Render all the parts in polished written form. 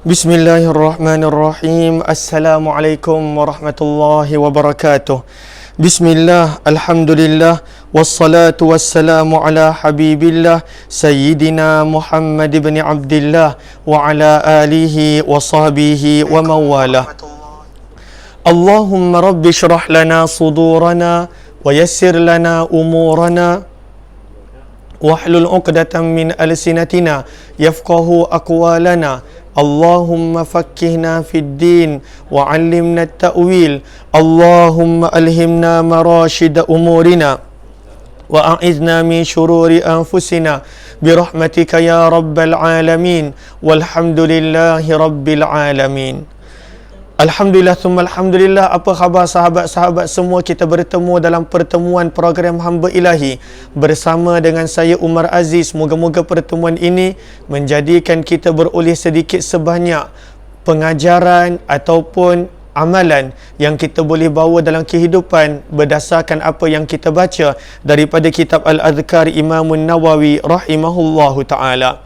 Bismillahirrahmanirrahim. Assalamualaikum warahmatullahi wabarakatuh. Bismillah, alhamdulillah, wassalatu wassalamu ala habibillah Sayyidina Muhammad ibn Abdillah wa ala alihi wa sahbihi wa mawalah. Allahumma rabbi syrah lana sudurana wa yassir lana umurana wahlul uqdatan min alsinatina yafqahu aqwalana. Allahumma fakkihna fid din wa 'allimna at-ta'wil. Allahumma alhimna marashid umurina wa a'idna min shururi anfusina birahmatika ya rabbal alamin. Walhamdulillahi rabbil alamin. Alhamdulillah thumma alhamdulillah. Apa khabar sahabat-sahabat semua? Kita bertemu dalam pertemuan program Hamba Ilahi bersama dengan saya Umar Aziz. Moga-moga pertemuan ini menjadikan kita beroleh sedikit sebanyak pengajaran ataupun amalan yang kita boleh bawa dalam kehidupan berdasarkan apa yang kita baca daripada kitab Al-Adhkar Imamun Nawawi rahimahullahu ta'ala.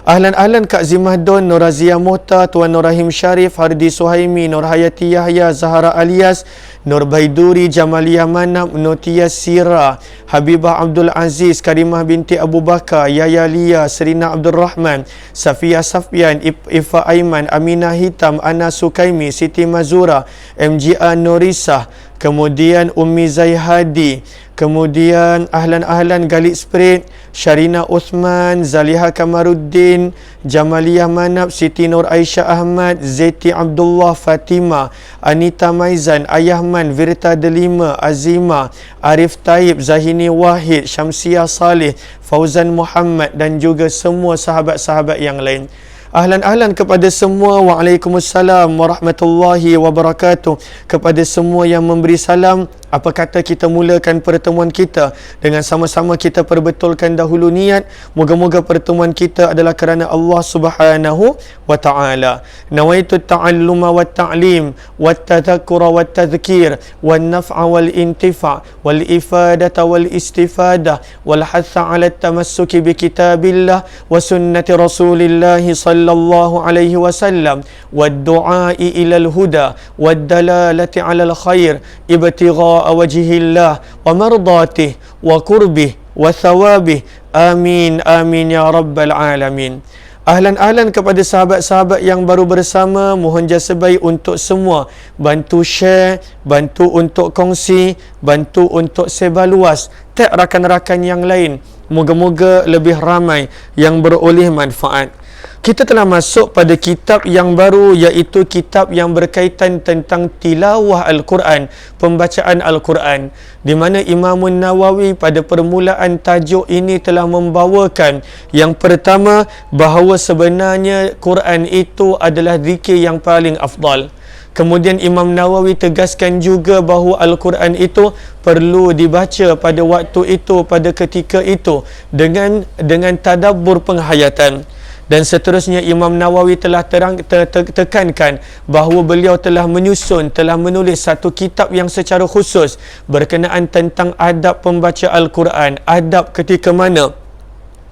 Ahlan Kak Zimah Don, Nur Razia Mohta, Tuan Nur Rahim Sharif, Hardi Suhaimi, Nur Hayati Yahya, Zahra Alias, Nur Baiduri, Jamaliyah Manab, Notia Sira, Habibah Abdul Aziz, Karimah binti Abu Bakar, Yaya Lia, Serina Abdul Rahman, Safia Safian, Ifa Aiman, Aminah Hitam, Ana Sukaimi, Siti Mazura, MGA Norisah, kemudian Ummi Zaihadi, kemudian ahlan Galik Spirit, Syarina Uthman, Zaliha Kamaruddin, Jamaliyah Manab, Siti Nur Aisyah Ahmad, Zeti Abdullah, Fatima, Anita Maizan, Ayahman, Virta Delima, Azima, Arif Taib, Zahini Wahid, Syamsiah Saleh, Fauzan Muhammad dan juga semua sahabat-sahabat yang lain. Ahlan kepada semua. Waalaikumsalam warahmatullahi wabarakatuh. Kepada semua yang memberi salam, apa kata kita mulakan pertemuan kita dengan sama-sama kita perbetulkan dahulu niat. Moga-moga pertemuan kita adalah kerana Allah Subhanahu wa ta'ala. Nawaitu ta'alluma wa ta'lim wa tadhakkura wa tadhkir wa naf'a wal intifa' wal ifadata wal istifadah wal hatha 'ala tamassuki bi kitabillah wa sunnati Rasulillah sallallahu alaihi wasallam wad du'a'i ilal huda wad dalalati 'alal khair ibtigha wajhillah wa mardatih wa qurbih wa thawabih. Amin amin ya rabbal alamin. Ahlan kepada sahabat-sahabat yang baru bersama, mohon jasa baik untuk semua bantu share, bantu untuk kongsi, bantu untuk sebar luas, tag rakan-rakan yang lain. Moga-moga lebih ramai yang beroleh manfaat. Kita telah masuk pada kitab yang baru, iaitu kitab yang berkaitan tentang tilawah Al-Quran, pembacaan Al-Quran, di mana Imam Nawawi pada permulaan tajuk ini telah membawakan yang pertama, bahawa sebenarnya Quran itu adalah zikir yang paling afdal. Kemudian Imam Nawawi tegaskan juga bahawa Al-Quran itu perlu dibaca pada waktu itu, pada ketika itu dengan tadabbur penghayatan. Dan seterusnya Imam Nawawi telah tekankan bahawa beliau telah menyusun, telah menulis satu kitab yang secara khusus berkenaan tentang adab pembaca Al-Quran, adab ketika mana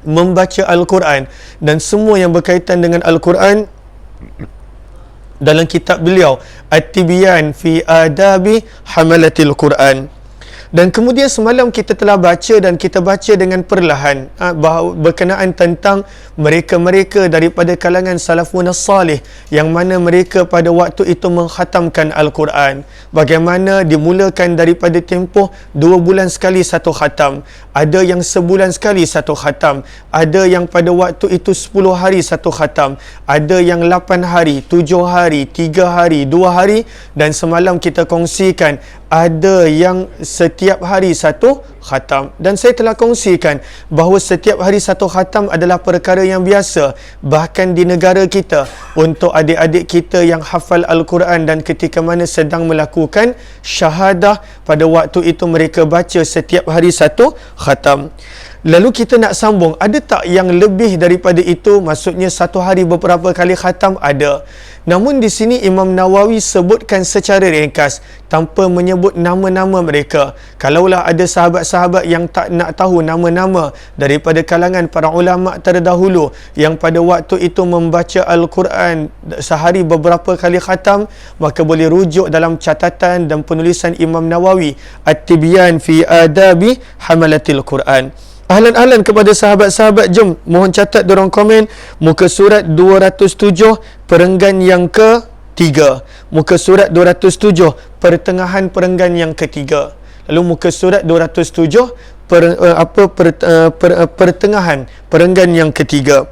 membaca Al-Quran dan semua yang berkaitan dengan Al-Quran dalam kitab beliau At-Tibyan fi Adabi Hamalatil Quran. Dan kemudian semalam kita telah baca dan kita baca dengan perlahan bahawa berkenaan tentang mereka-mereka daripada kalangan salafun salih yang mana mereka pada waktu itu mengkhatamkan Al-Quran. Bagaimana dimulakan daripada tempoh 2 bulan sekali satu khatam, ada yang sebulan sekali satu khatam, ada yang pada waktu itu 10 hari satu khatam, ada yang 8 hari, 7 hari, 3 hari, 2 hari, dan semalam kita kongsikan ada yang setiap hari satu khatam. Dan saya telah kongsikan bahawa setiap hari satu khatam adalah perkara yang biasa bahkan di negara kita untuk adik-adik kita yang hafal Al-Quran dan ketika mana sedang melakukan syahadah, pada waktu itu mereka baca setiap hari satu khatam. Lalu kita nak sambung, ada tak yang lebih daripada itu? Maksudnya satu hari beberapa kali khatam? Ada. Namun di sini Imam Nawawi sebutkan secara ringkas tanpa menyebut nama-nama mereka. Kalaulah ada sahabat-sahabat yang tak nak tahu nama-nama daripada kalangan para ulama terdahulu yang pada waktu itu membaca Al-Quran sehari beberapa kali khatam, maka boleh rujuk dalam catatan dan penulisan Imam Nawawi At-Tibyan fi Adabi Hamalatil Quran. Ahlan-ahlan kepada sahabat-sahabat, jom mohon catat dorang komen muka surat 207 perenggan yang ketiga. Muka surat 207 pertengahan perenggan yang ketiga. Lalu muka surat 207 pertengahan perenggan yang ketiga.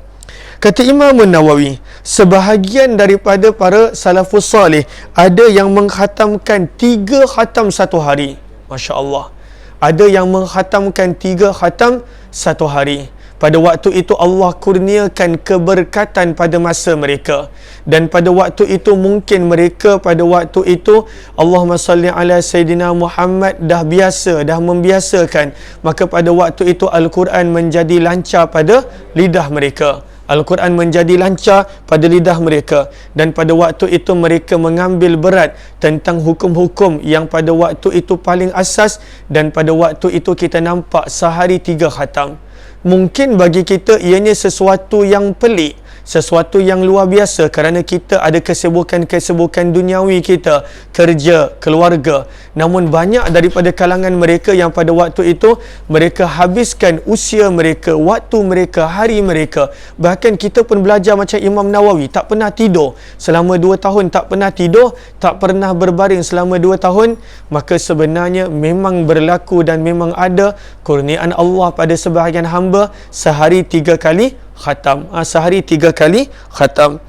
Kata Imam Nawawi, sebahagian daripada para salafus salih ada yang mengkhatamkan 3 khatam satu hari. Masya Allah. Ada yang mengkhatamkan 3 khatam satu hari. Pada waktu itu Allah kurniakan keberkatan pada masa mereka. Dan pada waktu itu mungkin mereka pada waktu itu Allahumma salli ala Sayyidina Muhammad dah membiasakan. Maka pada waktu itu Al-Quran menjadi lancar pada lidah mereka. Al-Quran menjadi lancar pada lidah mereka, dan pada waktu itu mereka mengambil berat tentang hukum-hukum yang pada waktu itu paling asas, dan pada waktu itu kita nampak sehari 3 khatam. Mungkin bagi kita ianya sesuatu yang pelik, sesuatu yang luar biasa kerana kita ada kesibukan-kesibukan duniawi kita, kerja, keluarga. Namun banyak daripada kalangan mereka yang pada waktu itu mereka habiskan usia mereka, waktu mereka, hari mereka. Bahkan kita pun belajar macam Imam Nawawi, tak pernah tidur selama 2 tahun, tak pernah tidur, tak pernah berbaring selama 2 tahun. Maka sebenarnya memang berlaku dan memang ada kurniaan Allah pada sebahagian hamba sehari 3 kali khatam. Sehari 3 kali khatam.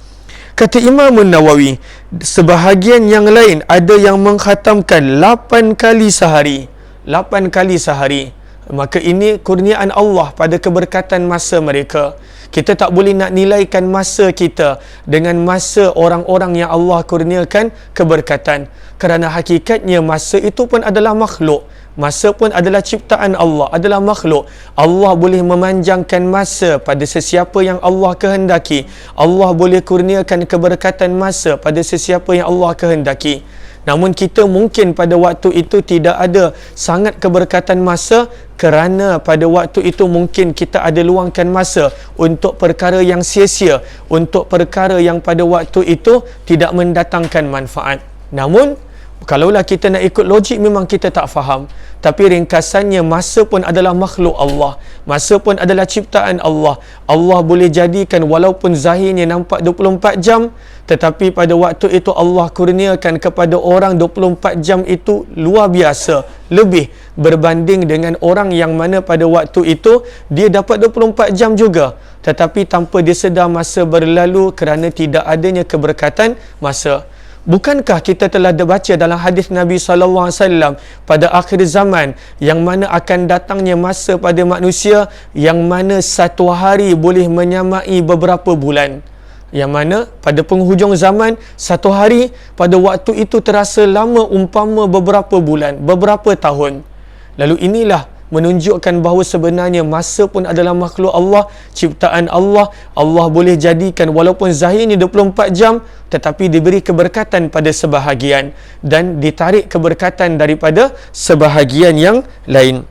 Kata Imam Nawawi, sebahagian yang lain ada yang mengkhatamkan 8 kali sehari. 8 kali sehari. Maka ini kurniaan Allah pada keberkatan masa mereka. Kita tak boleh nak nilaikan masa kita dengan masa orang-orang yang Allah kurniakan keberkatan. Kerana hakikatnya masa itu pun adalah makhluk. Masa pun adalah ciptaan Allah, adalah makhluk. Allah boleh memanjangkan masa pada sesiapa yang Allah kehendaki. Allah boleh kurniakan keberkatan masa pada sesiapa yang Allah kehendaki. Namun kita mungkin pada waktu itu tidak ada sangat keberkatan masa, kerana pada waktu itu mungkin kita ada luangkan masa untuk perkara yang sia-sia, untuk perkara yang pada waktu itu tidak mendatangkan manfaat. Namun kalaulah kita nak ikut logik, memang kita tak faham. Tapi ringkasannya, masa pun adalah makhluk Allah. Masa pun adalah ciptaan Allah. Allah boleh jadikan walaupun zahirnya nampak 24 jam, tetapi pada waktu itu Allah kurniakan kepada orang 24 jam itu luar biasa, lebih berbanding dengan orang yang mana pada waktu itu dia dapat 24 jam juga, tetapi tanpa dia sedar masa berlalu kerana tidak adanya keberkatan masa. Bukankah kita telah baca dalam hadis Nabi SAW pada akhir zaman yang mana akan datangnya masa pada manusia yang mana satu hari boleh menyamai beberapa bulan. Yang mana pada penghujung zaman, satu hari pada waktu itu terasa lama umpama beberapa bulan, beberapa tahun. Lalu inilah menunjukkan bahawa sebenarnya masa pun adalah makhluk Allah, ciptaan Allah. Allah boleh jadikan walaupun zahirnya 24 jam, tetapi diberi keberkatan pada sebahagian dan ditarik keberkatan daripada sebahagian yang lain.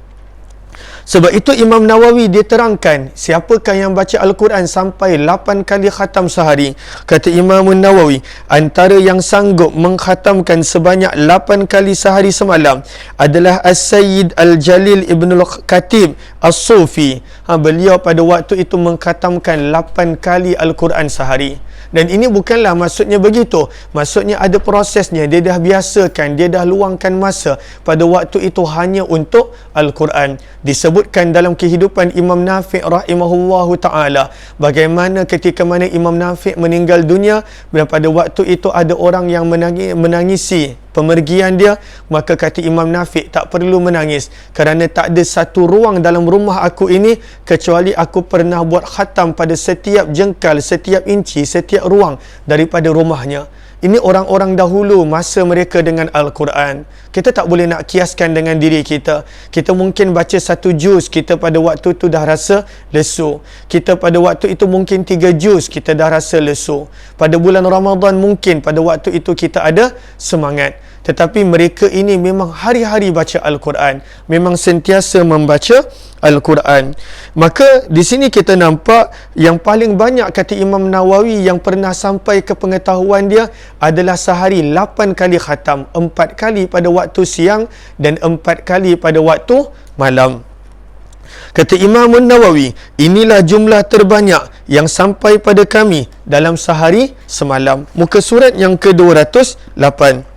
Sebab itu Imam Nawawi dia terangkan, siapakah yang baca Al-Quran sampai 8 kali khatam sehari? Kata Imam Nawawi, antara yang sanggup mengkhatamkan sebanyak 8 kali sehari semalam adalah As-Sayyid Al-Jalil Ibnul Khatib As-Sufi. Beliau pada waktu itu mengkhatamkan 8 kali Al-Quran sehari. Dan ini bukanlah maksudnya begitu. Maksudnya ada prosesnya. Dia dah biasakan, dia dah luangkan masa pada waktu itu hanya untuk Al-Quran. Disebutkan dalam kehidupan Imam Nafi' rahimahullahu ta'ala, bagaimana ketika mana Imam Nafi' meninggal dunia, dan pada waktu itu ada orang yang menangisi pemergian dia. Maka kata Imam Nafi', tak perlu menangis, kerana tak ada satu ruang dalam rumah aku ini kecuali aku pernah buat khatam pada setiap jengkal, setiap inci, setiap ruang daripada rumahnya. Ini orang-orang dahulu masa mereka dengan Al-Quran. Kita tak boleh nak kiaskan dengan diri kita. Kita mungkin baca 1 juz, kita pada waktu itu dah rasa lesu. Kita pada waktu itu mungkin 3 juz, kita dah rasa lesu. Pada bulan Ramadan mungkin pada waktu itu kita ada semangat. Tetapi mereka ini memang hari-hari baca Al-Quran. Memang sentiasa membaca Al-Quran. Maka di sini kita nampak yang paling banyak kata Imam Nawawi yang pernah sampai ke pengetahuan dia adalah sehari 8 kali khatam. 4 kali pada waktu siang dan 4 kali pada waktu malam. Kata Imam Nawawi, inilah jumlah terbanyak yang sampai pada kami dalam sehari semalam. Muka surat yang ke-208.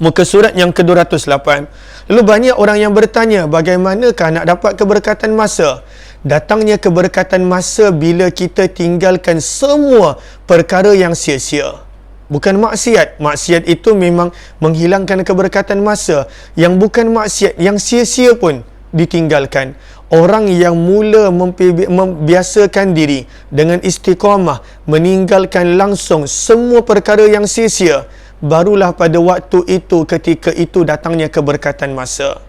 Muka surat yang ke-208. Lalu banyak orang yang bertanya, bagaimanakah nak dapat keberkatan masa? Datangnya keberkatan masa bila kita tinggalkan semua perkara yang sia-sia. Bukan maksiat. Maksiat itu memang menghilangkan keberkatan masa. Yang bukan maksiat, yang sia-sia pun ditinggalkan. Orang yang mula membiasakan diri dengan istiqamah, meninggalkan langsung semua perkara yang sia-sia, barulah pada waktu itu, ketika itu datangnya keberkatan masa.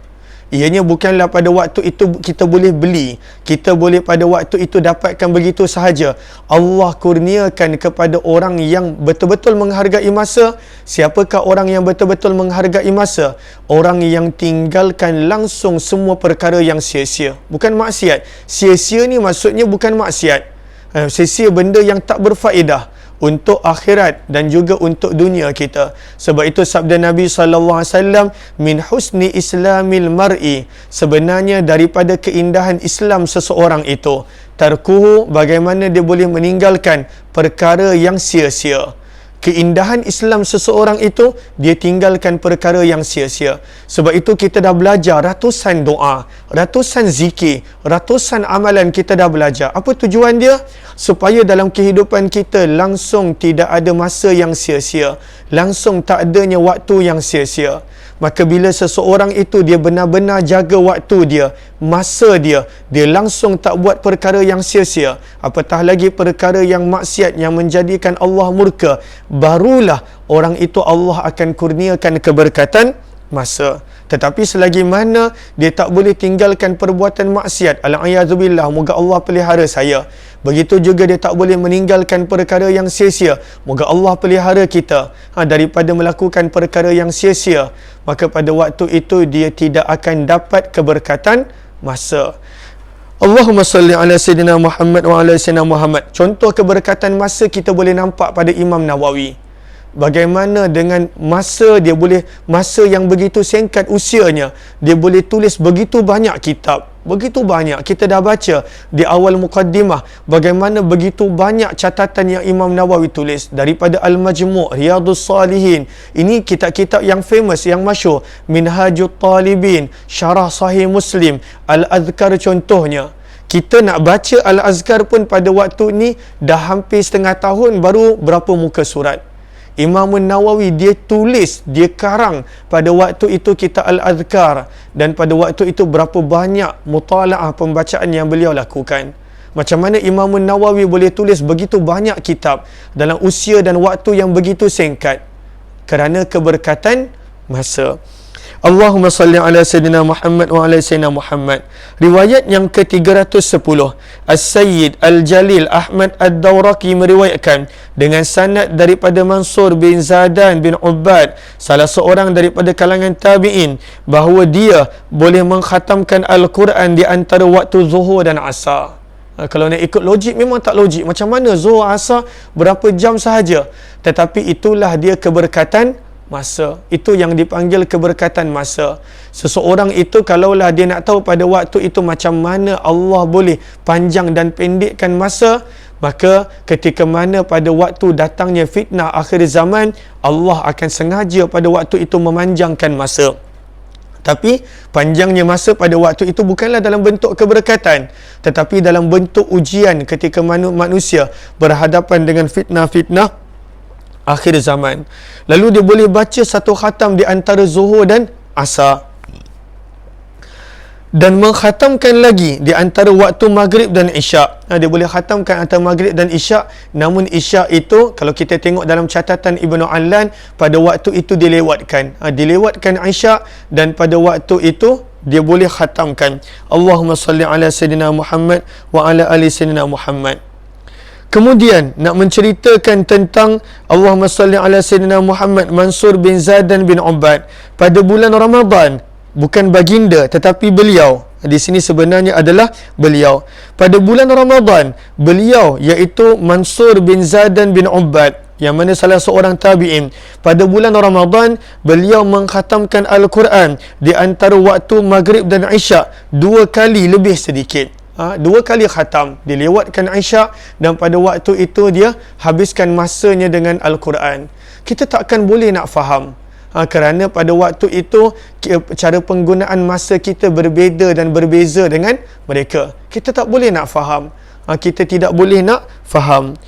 Ianya bukanlah pada waktu itu kita boleh beli, kita boleh pada waktu itu dapatkan begitu sahaja. Allah kurniakan kepada orang yang betul-betul menghargai masa. Siapakah orang yang betul-betul menghargai masa? Orang yang tinggalkan langsung semua perkara yang sia-sia. Bukan maksiat. Sia-sia ni maksudnya bukan maksiat. Sia-sia benda yang tak berfaedah untuk akhirat dan juga untuk dunia kita. Sebab itu sabda Nabi SAW, min husni islamil mar'i, sebenarnya daripada keindahan Islam seseorang itu, tarkuhu, bagaimana dia boleh meninggalkan perkara yang sia-sia. Keindahan Islam seseorang itu, dia tinggalkan perkara yang sia-sia. Sebab itu kita dah belajar ratusan doa, ratusan zikir, ratusan amalan kita dah belajar. Apa tujuan dia? Supaya dalam kehidupan kita langsung tidak ada masa yang sia-sia, langsung tak adanya waktu yang sia-sia. Maka bila seseorang itu dia benar-benar jaga waktu dia, masa dia, dia langsung tak buat perkara yang sia-sia, apatah lagi perkara yang maksiat yang menjadikan Allah murka, barulah orang itu Allah akan kurniakan keberkatan masa. Tetapi selagi mana dia tak boleh tinggalkan perbuatan maksiat, al-a'yadzubillah, moga Allah pelihara saya. Begitu juga dia tak boleh meninggalkan perkara yang sia-sia, moga Allah pelihara kita daripada melakukan perkara yang sia-sia. Maka pada waktu itu dia tidak akan dapat keberkatan masa. Allahumma salli ala Sayyidina Muhammad wa ala Sayyidina Muhammad. Contoh keberkatan masa kita boleh nampak pada Imam Nawawi. Bagaimana dengan masa dia boleh, masa yang begitu singkat usianya, dia boleh tulis begitu banyak kitab. Begitu banyak. Kita dah baca di awal muqaddimah bagaimana begitu banyak catatan yang Imam Nawawi tulis. Daripada Al-Majmu', Riyadhus Salihin. Ini kitab-kitab yang famous, yang masyhur. Minhajut Talibin, Syarah Sahih Muslim, Al-Azkar contohnya. Kita nak baca Al-Azkar pun pada waktu ni dah hampir setengah tahun baru berapa muka surat. Imam Nawawi dia tulis, dia karang pada waktu itu kitab Al-Azkar, dan pada waktu itu berapa banyak mutalaah pembacaan yang beliau lakukan. Macam mana Imam Nawawi boleh tulis begitu banyak kitab dalam usia dan waktu yang begitu singkat? Kerana keberkatan masa. Allahumma salli ala Sayyidina Muhammad wa ala Sayyidina Muhammad. Riwayat yang ke-310, As-Sayyid Al-Jalil Ahmad Ad-Dawraqi meriwayatkan dengan sanad daripada Mansur bin Zadan bin Ubbad, salah seorang daripada kalangan tabi'in, bahawa dia boleh mengkhatamkan Al-Quran di antara waktu Zuhur dan Asar. Kalau nak ikut logik memang tak logik. Macam mana Zuhur Asar berapa jam sahaja? Tetapi itulah dia keberkatan masa. Itu yang dipanggil keberkatan masa. Seseorang itu kalaulah dia nak tahu pada waktu itu macam mana Allah boleh panjang dan pendekkan masa, maka ketika mana pada waktu datangnya fitnah akhir zaman, Allah akan sengaja pada waktu itu memanjangkan masa. Tapi panjangnya masa pada waktu itu bukanlah dalam bentuk keberkatan, tetapi dalam bentuk ujian ketika manusia berhadapan dengan fitnah-fitnah akhir zaman. Lalu dia boleh baca satu khatam di antara Zuhur dan Asar. dan mengkhatamkan lagi di antara waktu maghrib dan isyak. Dia boleh khatamkan antara maghrib dan isyak, namun isyak itu kalau kita tengok dalam catatan Ibnu Allan, pada waktu itu dilewatkan. Dilewatkan isyak, dan pada waktu itu dia boleh khatamkan. Allahumma salli ala Sayyidina Muhammad wa ala ali Sayyidina Muhammad. Kemudian nak menceritakan tentang Allahumma salli ala Sayyidina Muhammad Mansur bin Zadan bin Ubad pada bulan Ramadan. Bukan baginda tetapi beliau. Di sini sebenarnya adalah beliau. Pada bulan Ramadan, beliau iaitu Mansur bin Zadan bin Ubad, yang mana salah seorang tabi'in, pada bulan Ramadan beliau mengkhatamkan Al-Quran di antara waktu maghrib dan isyak 2 kali lebih sedikit. 2 kali khatam, dilewatkan isyak, dan pada waktu itu dia habiskan masanya dengan Al-Quran. Kita takkan boleh nak faham. Kerana pada waktu itu cara penggunaan masa kita berbeza dengan mereka. Kita tak boleh nak faham. Kita tidak boleh nak faham.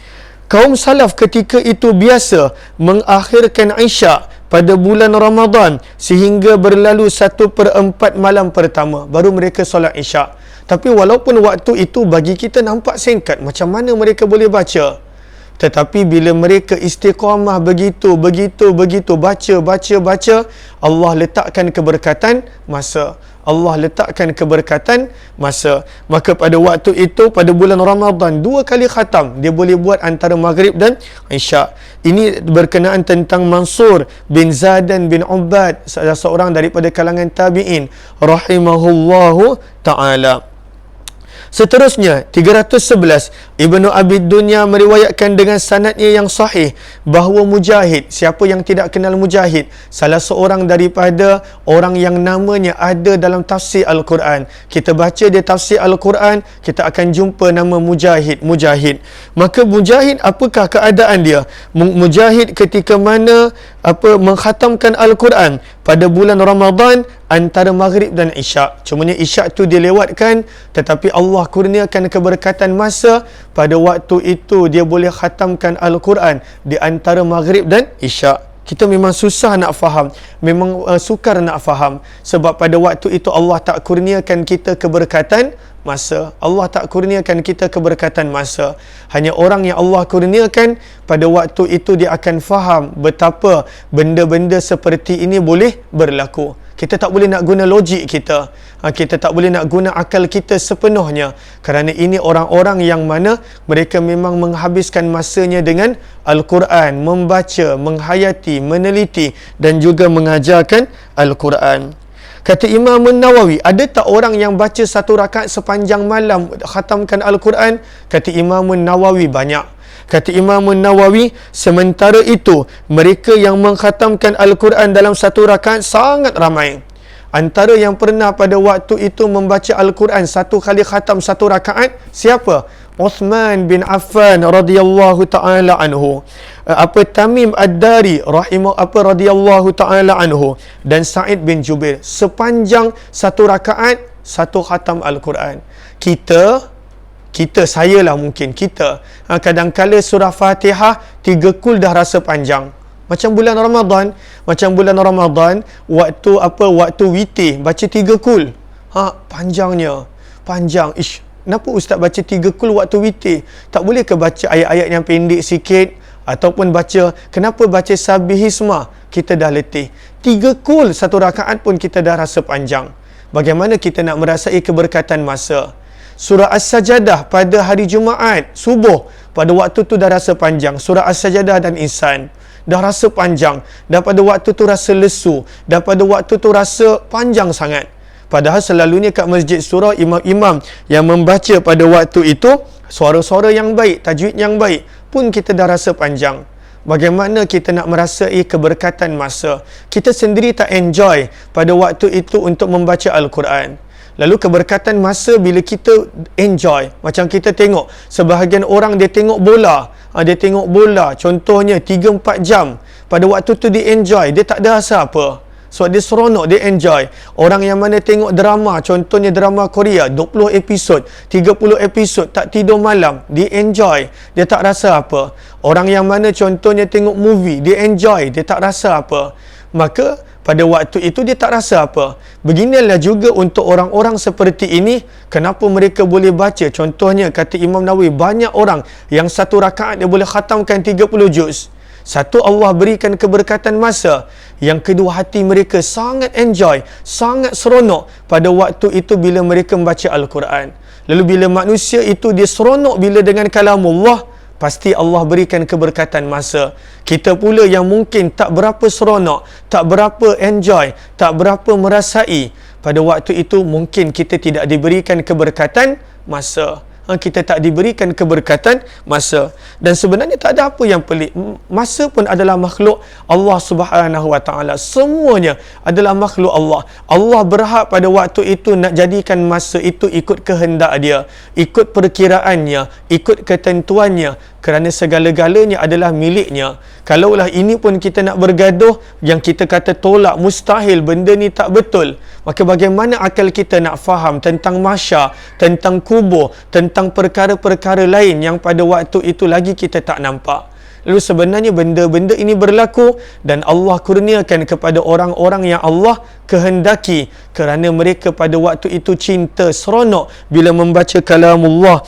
Kaum salaf ketika itu biasa mengakhirkan isyak pada bulan Ramadan sehingga berlalu 1/4 malam pertama baru mereka solat isyak. Tapi walaupun waktu itu bagi kita nampak singkat, macam mana mereka boleh baca? Tetapi bila mereka istiqamah begitu, baca, Allah letakkan keberkatan masa. Allah letakkan keberkatan masa. Maka pada waktu itu, pada bulan Ramadan, 2 kali khatam dia boleh buat antara maghrib dan isyak. Ini berkenaan tentang Mansur bin Zadan bin Ubad, salah seorang daripada kalangan tabi'in rahimahullahu ta'ala. Seterusnya 311, Ibnu Abi Dunya meriwayatkan dengan sanadnya yang sahih bahawa Mujahid, siapa yang tidak kenal Mujahid, salah seorang daripada orang yang namanya ada dalam tafsir Al-Quran. Kita baca dia tafsir Al-Quran, kita akan jumpa nama Mujahid. Maka Mujahid, apakah keadaan dia? Mujahid ketika mana mengkhatamkan Al-Quran pada bulan Ramadan antara maghrib dan isyak. Cumanya isyak tu dilewatkan, tetapi Allah kurniakan keberkatan masa. Pada waktu itu dia boleh khatamkan Al-Quran di antara maghrib dan isyak. Kita memang susah nak faham, memang sukar nak faham, sebab pada waktu itu Allah tak kurniakan kita keberkatan masa. Allah tak kurniakan kita keberkatan masa. Hanya orang yang Allah kurniakan, pada waktu itu dia akan faham betapa benda-benda seperti ini boleh berlaku. Kita tak boleh nak guna logik kita. Kita tak boleh nak guna akal kita sepenuhnya. Kerana ini orang-orang yang mana mereka memang menghabiskan masanya dengan Al-Quran, membaca, menghayati, meneliti dan juga mengajarkan Al-Quran. Kata Imam Nawawi, ada tak orang yang baca 1 rakaat sepanjang malam khatamkan Al-Quran? Kata Imam Nawawi, banyak. Kata Imam Nawawi, sementara itu mereka yang mengkhatamkan Al-Quran dalam 1 rakaat sangat ramai. Antara yang pernah pada waktu itu membaca Al-Quran 1 kali khatam 1 rakaat, siapa? Uthman bin Affan radhiyallahu taala anhu, Tamim Ad-Dari radhiyallahu taala anhu, dan Sa'id bin Jubair. Sepanjang 1 rakaat 1 khatam Al-Quran. Kita sayalah mungkin kita kadang-kala surah Fatihah 3 kul dah rasa panjang. Macam bulan Ramadan waktu witir baca 3 kul. Panjang. Kenapa ustaz baca 3 kul waktu witir? Tak boleh ke baca ayat-ayat yang pendek sikit? Ataupun kenapa baca Sabihisma? Kita dah letih. 3 kul 1 rakaat pun kita dah rasa panjang. Bagaimana kita nak merasai keberkatan masa? Surah As-Sajadah pada hari Jumaat subuh, pada waktu tu dah rasa panjang. Surah As-Sajadah dan Insan dah rasa panjang, dan pada waktu tu rasa lesu, dan pada waktu tu rasa panjang sangat. Padahal selalunya kat masjid surah, imam-imam yang membaca pada waktu itu suara-suara yang baik, tajwid yang baik pun kita dah rasa panjang. Bagaimana kita nak merasai keberkatan masa? Kita sendiri tak enjoy pada waktu itu untuk membaca Al-Quran. Lalu keberkatan masa bila kita enjoy. Macam kita tengok, sebahagian orang dia tengok bola. Contohnya 3-4 jam. Pada waktu tu dia enjoy, dia tak ada rasa apa. Sebab dia seronok, dia enjoy. Orang yang mana tengok drama, contohnya drama Korea, 20 episod, 30 episod, tak tidur malam, dia enjoy, dia tak rasa apa. Orang yang mana contohnya tengok movie, dia enjoy, dia tak rasa apa. Maka pada waktu itu dia tak rasa apa. Beginilah juga untuk orang-orang seperti ini, kenapa mereka boleh baca. Contohnya kata Imam Nawawi, banyak orang yang satu rakaat dia boleh khatamkan 30 juz. Satu, Allah berikan keberkatan masa. Yang kedua, hati mereka sangat enjoy, sangat seronok pada waktu itu bila mereka membaca Al-Quran. Lalu bila manusia itu dia seronok bila dengan kalamullah, pasti Allah berikan keberkatan masa. Kita pula yang mungkin tak berapa seronok, tak berapa enjoy, tak berapa merasai, pada waktu itu mungkin kita tidak diberikan keberkatan masa. Kita tak diberikan keberkatan masa. Dan sebenarnya tak ada apa yang pelik. Masa pun adalah makhluk Allah Subhanahu Wa Taala. Semuanya adalah makhluk Allah. Allah berhak pada waktu itu nak jadikan masa itu ikut kehendak dia, ikut perkiraannya, ikut ketentuannya, kerana segala-galanya adalah miliknya. Kalaulah ini pun kita nak bergaduh, yang kita kata tolak, mustahil, benda ni tak betul, maka bagaimana akal kita nak faham tentang mahsyar, tentang kubur, tentang perkara-perkara lain yang pada waktu itu lagi kita tak nampak. Lalu sebenarnya benda-benda ini berlaku dan Allah kurniakan kepada orang-orang yang Allah kehendaki, kerana mereka pada waktu itu cinta, seronok bila membaca kalamullah,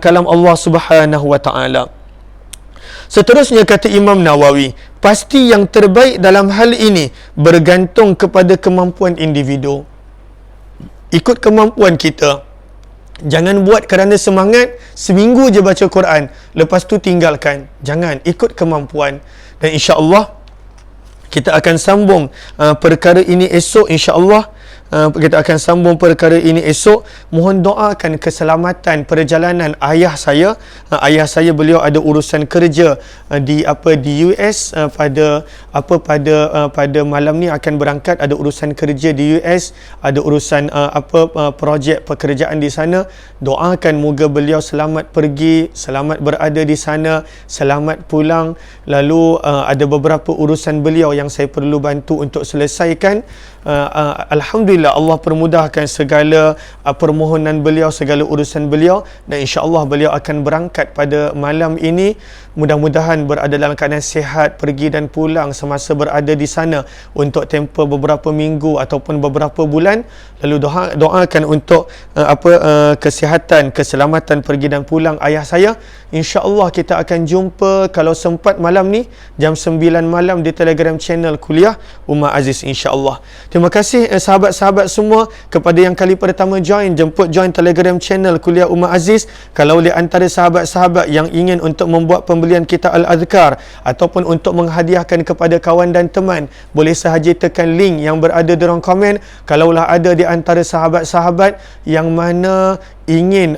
kalam Allah Subhanahu Wa Taala. Seterusnya kata Imam Nawawi, pasti yang terbaik dalam hal ini bergantung kepada kemampuan individu. Ikut kemampuan kita. Jangan buat kerana semangat, seminggu je baca Quran, lepas tu tinggalkan. Jangan, ikut kemampuan. Dan insya-Allah kita akan sambung perkara ini esok, insya-Allah. Kita akan sambung perkara ini esok. Mohon doakan keselamatan perjalanan ayah saya. Ayah saya, beliau ada urusan kerja di US pada malam ni akan berangkat, ada urusan kerja di US, ada urusan projek pekerjaan di sana. Doakan moga beliau selamat pergi, selamat berada di sana, selamat pulang. Lalu ada beberapa urusan beliau yang saya perlu bantu untuk selesaikan. Alhamdulillah, Allah permudahkan segala permohonan beliau, segala urusan beliau, dan insya-Allah beliau akan berangkat pada malam ini. Mudah-mudahan berada dalam keadaan sihat, pergi dan pulang semasa berada di sana untuk tempoh beberapa minggu ataupun beberapa bulan. Lalu doakan untuk kesihatan, keselamatan pergi dan pulang ayah saya. Insya-Allah kita akan jumpa kalau sempat malam ni jam 9 malam di Telegram channel Kuliah Ummah Aziz, insya-Allah. Terima kasih sahabat-sahabat semua kepada yang kali pertama jemput join Telegram channel Kuliah Ummah Aziz. Kalau di antara sahabat-sahabat yang ingin untuk membuat pembelian kitab Al-Adhkar ataupun untuk menghadiahkan kepada kawan dan teman, boleh sahaja tekan link yang berada di ruang komen. Kalaulah ada di antara sahabat-sahabat yang mana ingin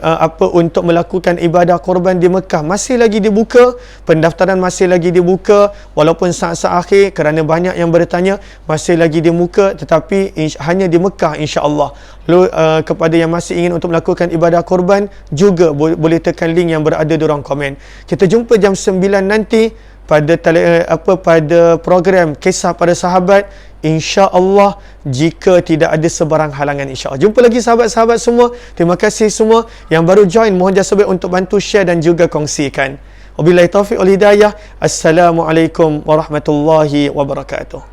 untuk melakukan ibadah korban di Mekah, masih lagi dibuka, pendaftaran masih lagi dibuka, walaupun saat-saat akhir kerana banyak yang bertanya, masih lagi dibuka, tetapi hanya di Mekah, insya-Allah. Lalu kepada yang masih ingin untuk melakukan ibadah korban juga boleh tekan link yang berada di ruang komen. Kita jumpa jam 9 nanti pada program Kisah Para Sahabat, insya-Allah, jika tidak ada sebarang halangan, insya-Allah. Jumpa lagi sahabat-sahabat semua. Terima kasih semua yang baru join, mohon jasa baik untuk bantu share dan juga kongsikan. Wabillahi taufiq wal hidayah. Assalamualaikum warahmatullahi wabarakatuh.